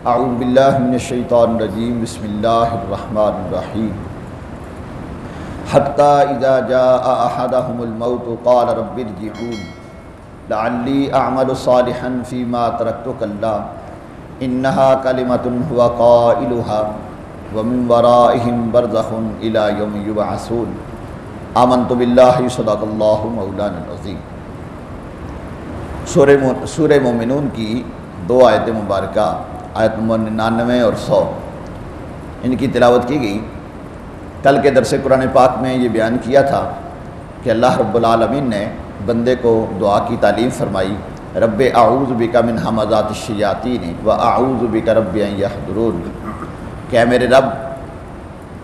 اعوذ باللہ من الشیطان الرجیم بسم اللہ الرحمن الرحیم حتی اذا جاء احدهم الموت قال رب ارجعون لعلی اعمل صالحا فیما ترکت کلا انها کلمۃ هو قائلها ومن ورائهم برزخ الی یوم یبعثون آمنت باللہ صدق اللہ مولانا العظیم۔ سورہ مومنون کی دو آیت مبارکہ آیت نمبر 99 اور 100 ان کی تلاوت کی گئی۔ کل کے درس قرآن پاک میں یہ بیان کیا تھا کہ اللہ رب العالمین نے بندے کو دعا کی تعلیم فرمائی، رب اعوذ بک من ھمزات الشیاطین و اعوذ بک رب ان یحضرون، کہ اے میرے رب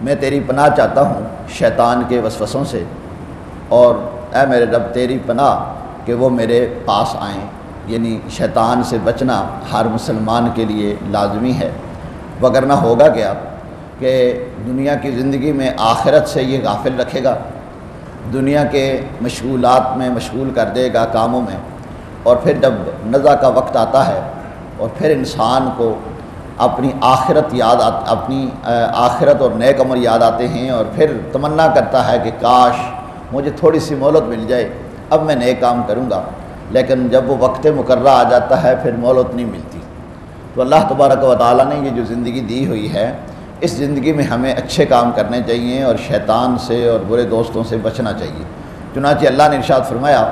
میں تیری پناہ چاہتا ہوں شیطان کے وسوسوں سے، اور اے میرے رب تیری پناہ کہ وہ میرے پاس آئیں، یعنی شیطان سے بچنا ہر مسلمان کے لیے لازمی ہے، وگرنہ ہوگا کیا کہ دنیا کی زندگی میں آخرت سے یہ غافل رکھے گا، دنیا کے مشغولات میں مشغول کر دے گا کاموں میں، اور پھر جب نزع کا وقت آتا ہے اور پھر انسان کو اپنی آخرت اور نیک عمل یاد آتے ہیں، اور پھر تمنا کرتا ہے کہ کاش مجھے تھوڑی سی مہلت مل جائے، اب میں نیک کام کروں گا، لیکن جب وہ وقت مقررہ آ جاتا ہے پھر مہلت نہیں ملتی۔ تو اللہ تبارک و تعالیٰ نے یہ جو زندگی دی ہوئی ہے، اس زندگی میں ہمیں اچھے کام کرنے چاہیے اور شیطان سے اور برے دوستوں سے بچنا چاہیے۔ چنانچہ اللہ نے ارشاد فرمایا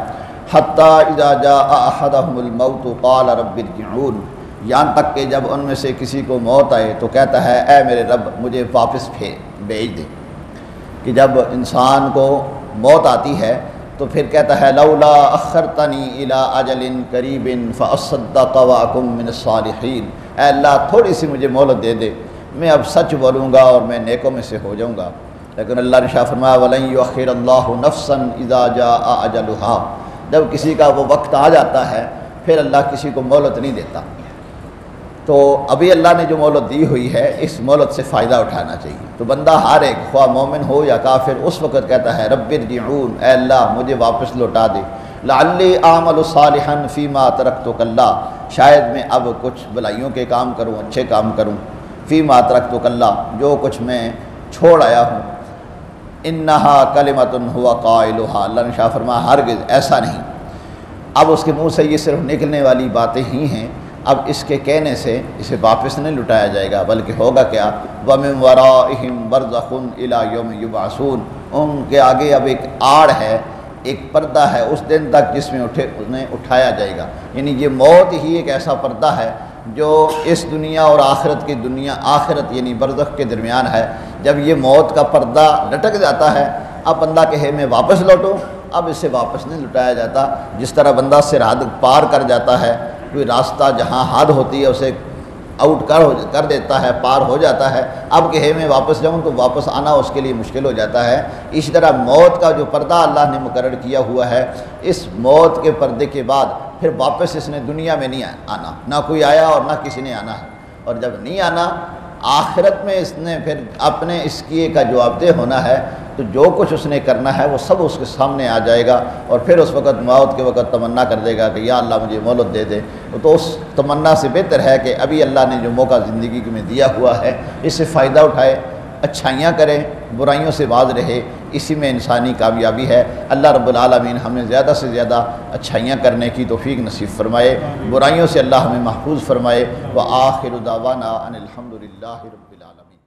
حتی اذا جاء احدهم الموت قال رب ارجعون، یہاں تک کہ جب ان میں سے کسی کو موت آئے تو کہتا ہے اے میرے رب مجھے واپس بھیج دے۔ کہ جب انسان کو موت آتی ہے تو پھر کہتا ہے لولا اخرتنی الی اجل قریب فاصدق واکن من الصالحین، اے اللہ تھوڑی سی مجھے مہلت دے دے، میں اب سچ بولوں گا اور میں نیکوں میں سے ہو جاؤں گا۔ لیکن اللہ نے ارشاد فرمایا ولن یؤخر اللہ نفسا اذا جاء اجلها، جب کسی کا وہ وقت آ جاتا ہے پھر اللہ کسی کو مہلت نہیں دیتا۔ تو ابھی اللہ نے جو مہلت دی ہوئی ہے اس مہلت سے فائدہ اٹھانا چاہیے۔ تو بندہ ہر ایک خواہ مومن ہو یا کافر اس وقت کہتا ہے رب ارجعون، اے اللہ مجھے واپس لوٹا دے، لعلی اعمل صالحا فیما ترکت کلا، شاید میں اب کچھ بھلائیوں کے کام کروں، اچھے کام کروں، فیما ترکت کلا جو کچھ میں چھوڑ آیا ہوں، انہا کلمۃ هو قائلها، اللہ نے شاہ فرمایا ہرگز ایسا نہیں، اب اس کے منہ سے یہ صرف نکلنے والی باتیں ہی ہیں، اب اس کے کہنے سے اسے واپس نہیں لٹایا جائے گا، بلکہ ہوگا کیا وَمِن وَرَائِهِمْ بَرْزَخٌ إِلَىٰ يَوْمِ يُبْعَثُونَ، ان کے آگے اب ایک آڑ ہے، ایک پردہ ہے اس دن تک جس میں انہیں اٹھایا جائے گا۔ یعنی یہ موت ہی ایک ایسا پردہ ہے جو اس دنیا اور آخرت کی دنیا، آخرت یعنی برزخ کے درمیان ہے۔ جب یہ موت کا پردہ لٹک جاتا ہے اب بندہ کہے میں واپس لوٹوں، اب اسے واپس نہیں لٹایا جاتا۔ جس طرح بندہ سرحد پار کر جاتا ہے، کوئی راستہ جہاں حد ہوتی ہے اسے آؤٹ کر دیتا ہے، پار ہو جاتا ہے، اب کہ میں واپس جاؤں تو واپس آنا اس کے لیے مشکل ہو جاتا ہے۔ اسی طرح موت کا جو پردہ اللہ نے مقرر کیا ہوا ہے، اس موت کے پردے کے بعد پھر واپس اس نے دنیا میں نہیں آنا، نہ کوئی آیا اور نہ کسی نے آنا ہے، اور جب نہیں آنا آخرت میں اس نے پھر اپنے اس کیے کا جواب دہ ہونا ہے، تو جو کچھ اس نے کرنا ہے وہ سب اس کے سامنے آ جائے گا، اور پھر اس وقت موت کے وقت تمنا کر دے گا کہ یا اللہ مجھے مہلت دے دے۔ تو اس تمنا سے بہتر ہے کہ ابھی اللہ نے جو موقع زندگی میں دیا ہوا ہے اس سے فائدہ اٹھائے، اچھائیاں کریں، برائیوں سے باز رہے، اسی میں انسانی کامیابی ہے۔ اللہ رب العالمین ہمیں زیادہ سے زیادہ اچھائیاں کرنے کی توفیق نصیب فرمائے، برائیوں سے اللہ ہمیں محفوظ فرمائے۔ وآخر دعوانا ان الحمد للہ رب العالمین۔